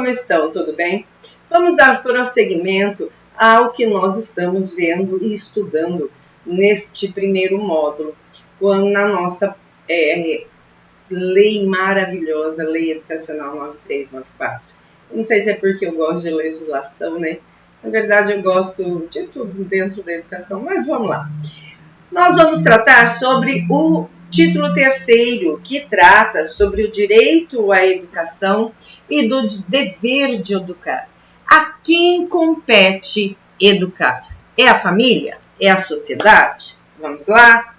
como estão? Tudo bem? Vamos dar prosseguimento ao que nós estamos vendo e estudando neste primeiro módulo, na nossa lei maravilhosa, Lei Educacional 9394. Não sei se é porque eu gosto de legislação, né? Na verdade, eu gosto de tudo dentro da educação, mas vamos lá. Nós vamos tratar sobre o título terceiro, que trata sobre o direito à educação e do dever de educar. A quem compete educar? É a família? É a sociedade? Vamos lá?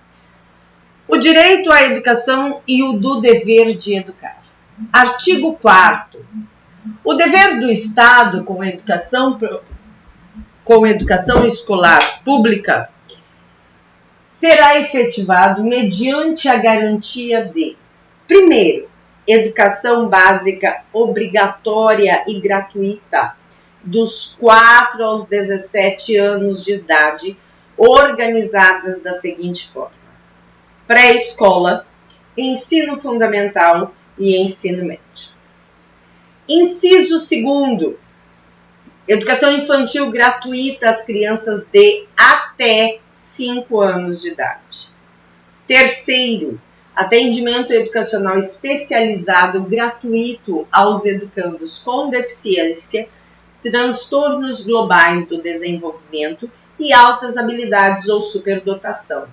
O direito à educação e o do dever de educar. Artigo 4º. O dever do Estado com a educação escolar pública será efetivado mediante a garantia de, primeiro, educação básica obrigatória e gratuita dos 4 aos 17 anos de idade, organizadas da seguinte forma: pré-escola, ensino fundamental e ensino médio. Inciso 2º, educação infantil gratuita às crianças de até 5 anos de idade. Terceiro, atendimento educacional especializado gratuito aos educandos com deficiência, transtornos globais do desenvolvimento e altas habilidades ou superdotação.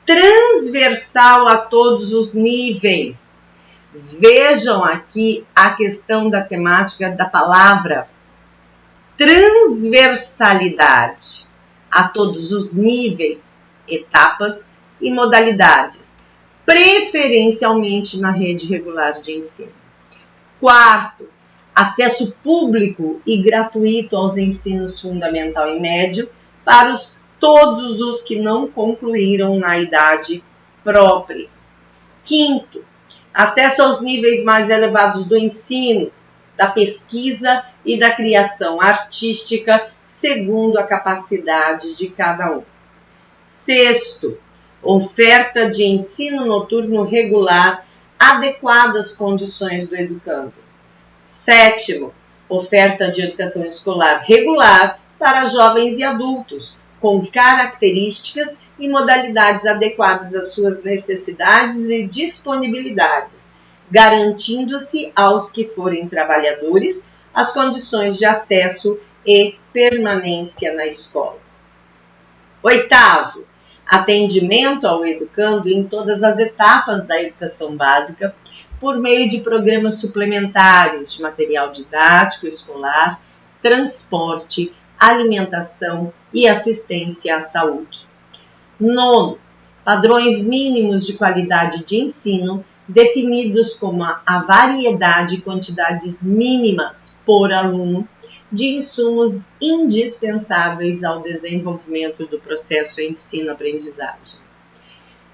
Transversal a todos os níveis. Vejam aqui a questão da temática da palavra transversalidade a todos os níveis, etapas e modalidades, preferencialmente na rede regular de ensino. Quarto, acesso público e gratuito aos ensinos fundamental e médio para todos os que não concluíram na idade própria. Quinto, acesso aos níveis mais elevados do ensino, da pesquisa e da criação artística, segundo a capacidade de cada um. Sexto, oferta de ensino noturno regular, adequada às condições do educando. Sétimo, oferta de educação escolar regular para jovens e adultos, com características e modalidades adequadas às suas necessidades e disponibilidades, garantindo-se aos que forem trabalhadores as condições de acesso e permanência na escola. Oitavo, atendimento ao educando em todas as etapas da educação básica por meio de programas suplementares de material didático escolar, transporte, alimentação e assistência à saúde. Nono, padrões mínimos de qualidade de ensino definidos como a variedade e quantidades mínimas por aluno de insumos indispensáveis ao desenvolvimento do processo ensino-aprendizagem.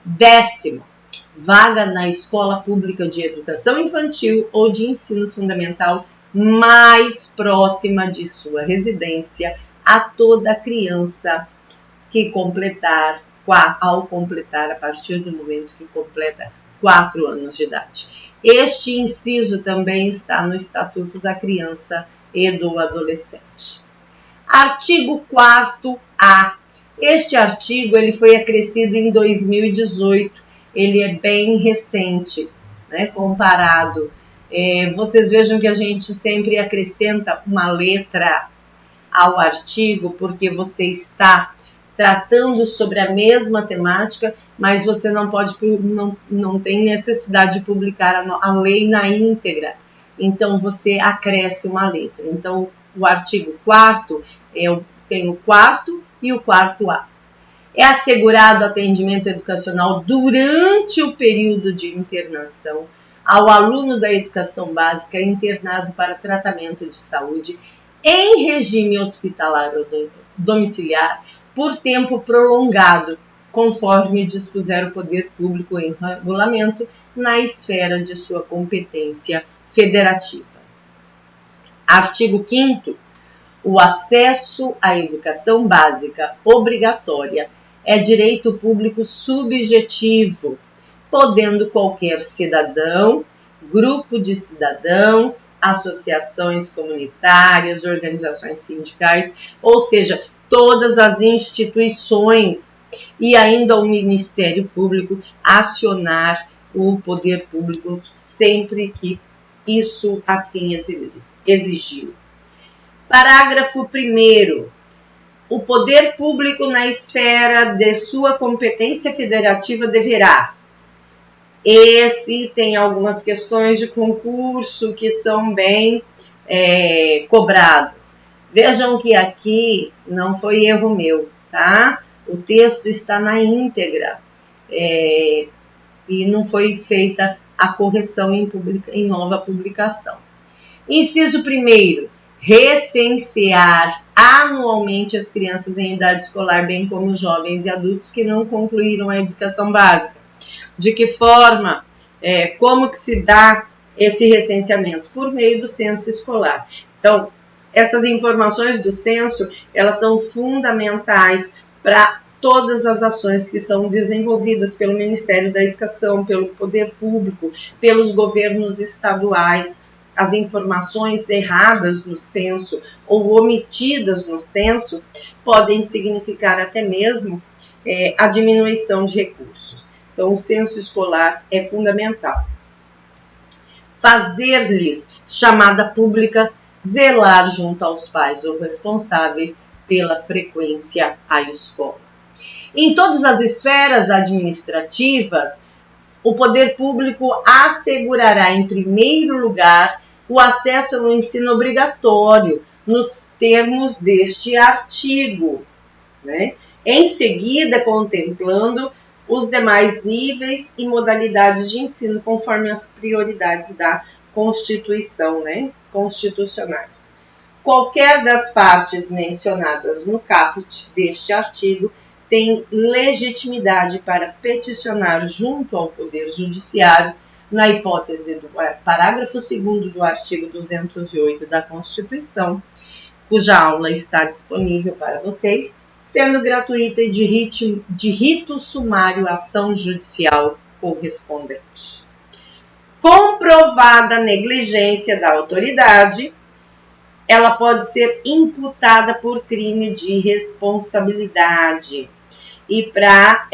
Décimo, vaga na escola pública de educação infantil ou de ensino fundamental mais próxima de sua residência a toda criança que ao completar, a partir do momento que completa 4 anos de idade. Este inciso também está no Estatuto da Criança e do Adolescente. Artigo 4º-A. Este artigo ele foi acrescido em 2018. Ele é bem recente, né, comparado. Vocês vejam que a gente sempre acrescenta uma letra ao artigo, porque você está tratando sobre a mesma temática, mas você não tem necessidade de publicar a lei na íntegra. Então, você acresce uma letra. Então, o artigo 4º tem o 4º e o 4º-A. É assegurado atendimento educacional durante o período de internação ao aluno da educação básica internado para tratamento de saúde em regime hospitalar ou domiciliar por tempo prolongado, conforme dispuser o poder público em regulamento na esfera de sua competência federativa. Artigo 5º. O acesso à educação básica obrigatória é direito público subjetivo, podendo qualquer cidadão grupo de cidadãos, associações comunitárias, organizações sindicais, ou seja, todas as instituições e ainda o Ministério Público acionar o poder público sempre que isso assim exigiu. Parágrafo 1º. O poder público na esfera de sua competência federativa deverá. Esse tem algumas questões de concurso que são bem cobradas. Vejam que aqui não foi erro meu, tá? O texto está na íntegra e não foi feita a correção em nova publicação. Inciso 1º. Recensear anualmente as crianças em idade escolar, bem como os jovens e adultos que não concluíram a educação básica. De que forma, como que se dá esse recenseamento? Por meio do censo escolar. Então, essas informações do censo, elas são fundamentais para todas as ações que são desenvolvidas pelo Ministério da Educação, pelo Poder Público, pelos governos estaduais. As informações erradas no censo ou omitidas no censo podem significar até mesmo a diminuição de recursos. Então, o censo escolar é fundamental. Fazer-lhes chamada pública, zelar junto aos pais ou responsáveis pela frequência à escola. Em todas as esferas administrativas, o poder público assegurará, em primeiro lugar, o acesso ao ensino obrigatório, nos termos deste artigo, né? Em seguida, contemplando os demais níveis e modalidades de ensino, conforme as prioridades da Constituição, né? Constitucionais. Qualquer das partes mencionadas no caput deste artigo tem legitimidade para peticionar junto ao Poder Judiciário, na hipótese do parágrafo 2º do artigo 208 da Constituição, cuja aula está disponível para vocês, sendo gratuita e de rito sumário ação judicial correspondente. Comprovada a negligência da autoridade, ela pode ser imputada por crime de responsabilidade. E para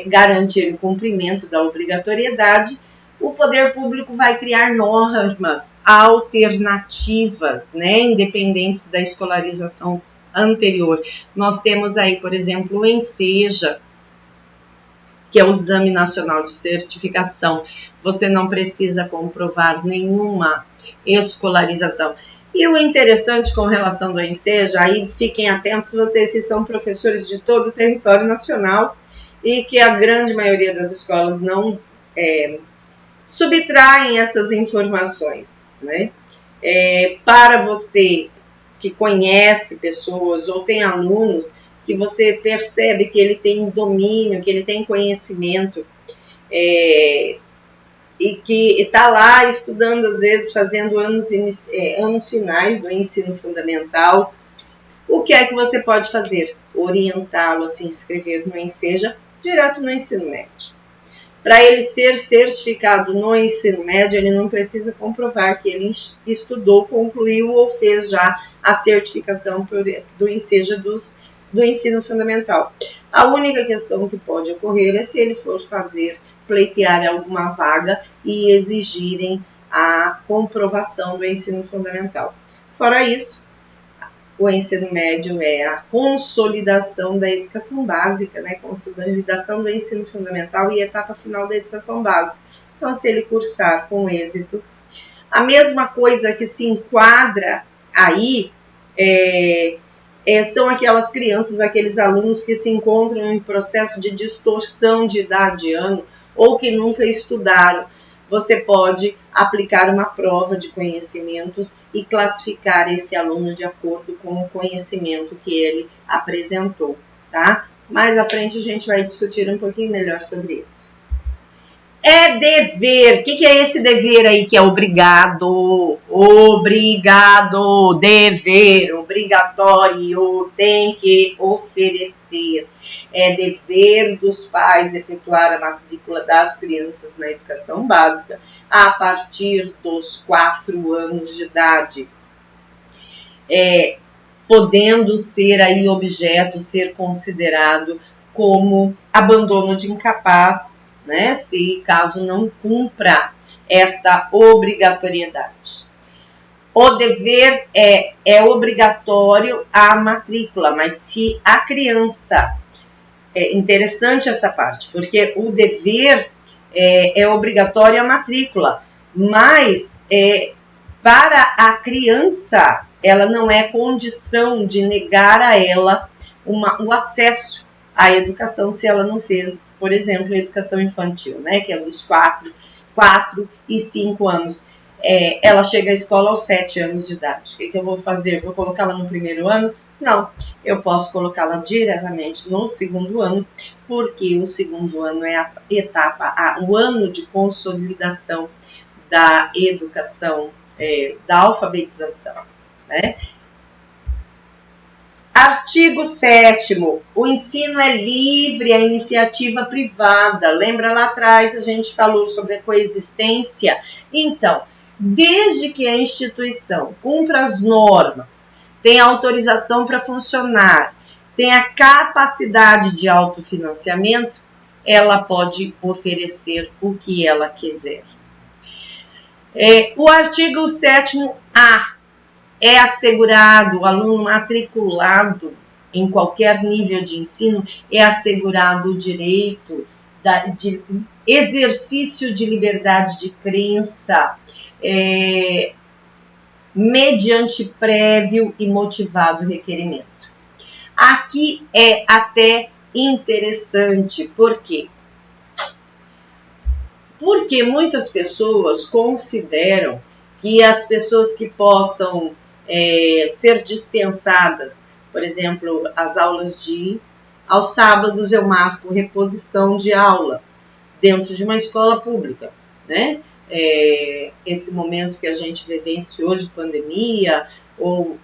garantir o cumprimento da obrigatoriedade, o poder público vai criar normas alternativas, né, independentes da escolarização anterior. Nós temos aí, por exemplo, o ENSEJA, que é o Exame Nacional de Certificação. Você não precisa comprovar nenhuma escolarização. E o interessante com relação ao ENSEJA, aí fiquem atentos vocês que são professores de todo o território nacional e que a grande maioria das escolas não subtraem essas informações, né? Para você que conhece pessoas ou tem alunos que você percebe que ele tem domínio, que ele tem conhecimento e que está lá estudando, às vezes, fazendo anos finais do ensino fundamental, o que é que você pode fazer? Orientá-lo a se inscrever no ENSEJA direto no ensino médio. Para ele ser certificado no ensino médio, ele não precisa comprovar que ele estudou, concluiu ou fez já a certificação do ENSEJA do ensino fundamental. A única questão que pode ocorrer é se ele for pleitear alguma vaga e exigirem a comprovação do ensino fundamental. Fora isso, o ensino médio é a consolidação da educação básica, né? Consolidação do ensino fundamental e etapa final da educação básica. Então, se ele cursar com êxito, a mesma coisa que se enquadra aí são aquelas crianças, aqueles alunos que se encontram em processo de distorção de idade de ano ou que nunca estudaram. Você pode aplicar uma prova de conhecimentos e classificar esse aluno de acordo com o conhecimento que ele apresentou, tá? Mais à frente a gente vai discutir um pouquinho melhor sobre isso. É dever. O que é esse dever aí que é obrigado? Obrigado, dever, obrigatório, tem que oferecer. É dever dos pais efetuar a matrícula das crianças na educação básica a partir dos 4 anos de idade. Podendo ser aí objeto, ser considerado como abandono de incapaz, né, se caso não cumpra esta obrigatoriedade. O dever é obrigatório a matrícula, mas se a criança... É interessante essa parte, porque o dever é obrigatório a matrícula, mas para a criança, ela não é condição de negar a ela o acesso à educação se ela não fez, por exemplo, a educação infantil, né, que é dos 4 e 5 anos. Ela chega à escola aos 7 anos de idade. O que eu vou fazer? Vou colocá-la no primeiro ano? Não, eu posso colocá-la diretamente no segundo ano, porque o segundo ano é a etapa, o ano de consolidação da educação, da alfabetização, né? Artigo 7º, o ensino é livre, a iniciativa privada. Lembra lá atrás a gente falou sobre a coexistência? Então, desde que a instituição cumpra as normas, tem autorização para funcionar, tem a capacidade de autofinanciamento, ela pode oferecer o que ela quiser. O artigo 7º-A é assegurado, o aluno matriculado em qualquer nível de ensino, é assegurado o direito de exercício de liberdade de crença, mediante prévio e motivado requerimento. Aqui é até interessante, por quê? Porque muitas pessoas consideram que as pessoas que possam ser dispensadas, por exemplo, as aulas aos sábados eu marco reposição de aula dentro de uma escola pública, né? Esse momento que a gente vivenciou de pandemia, ou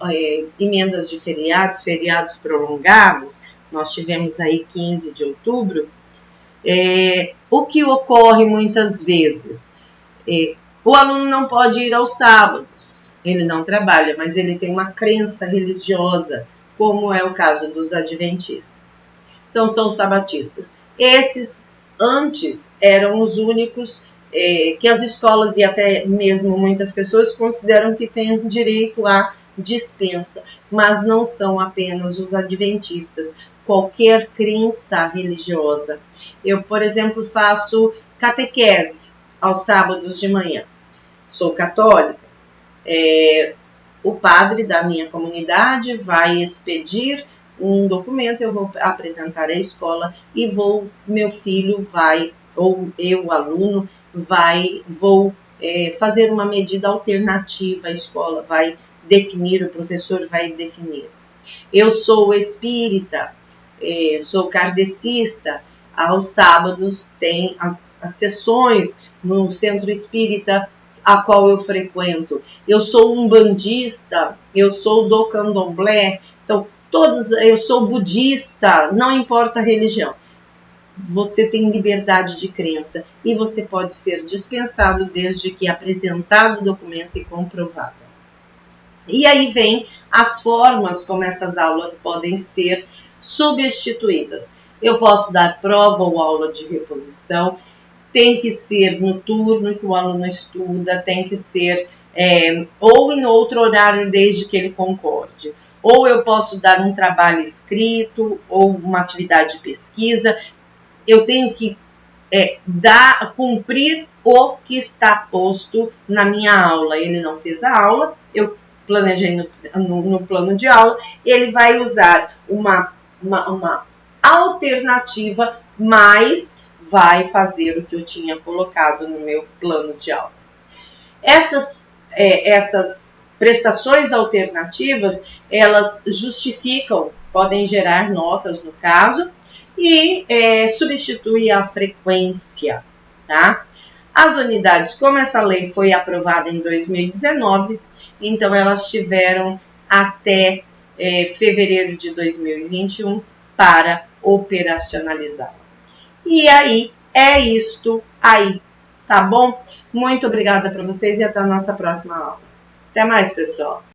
emendas de feriados prolongados, nós tivemos aí 15 de outubro, o que ocorre muitas vezes? O aluno não pode ir aos sábados, ele não trabalha, mas ele tem uma crença religiosa, como é o caso dos adventistas. Então, são os sabatistas. Esses, antes, eram os únicos que as escolas e até mesmo muitas pessoas consideram que têm direito à dispensa, mas não são apenas os adventistas, qualquer crença religiosa. Eu, por exemplo, faço catequese aos sábados de manhã. Sou católica. O padre da minha comunidade vai expedir um documento, eu vou apresentar à escola e meu filho vai, ou eu, aluno, vou fazer uma medida alternativa, a escola vai definir, o professor vai definir. Eu sou espírita, sou kardecista, aos sábados tem as sessões no centro espírita a qual eu frequento. Eu sou umbandista, eu sou do candomblé, então eu sou budista, não importa a religião. Você tem liberdade de crença e você pode ser dispensado desde que apresentado o documento e comprovado. E aí vem as formas como essas aulas podem ser substituídas. Eu posso dar prova ou aula de reposição, tem que ser no turno que o aluno estuda, tem que ser ou em outro horário desde que ele concorde. Ou eu posso dar um trabalho escrito ou uma atividade de pesquisa. Eu tenho que cumprir o que está posto na minha aula. Ele não fez a aula, eu planejei no plano de aula, ele vai usar uma alternativa, mas vai fazer o que eu tinha colocado no meu plano de aula. Essas prestações alternativas, elas justificam, podem gerar notas no caso, e substitui a frequência, tá? As unidades, como essa lei foi aprovada em 2019, então elas tiveram até fevereiro de 2021 para operacionalizar. E aí, é isto aí, tá bom? Muito obrigada para vocês e até a nossa próxima aula. Até mais, pessoal!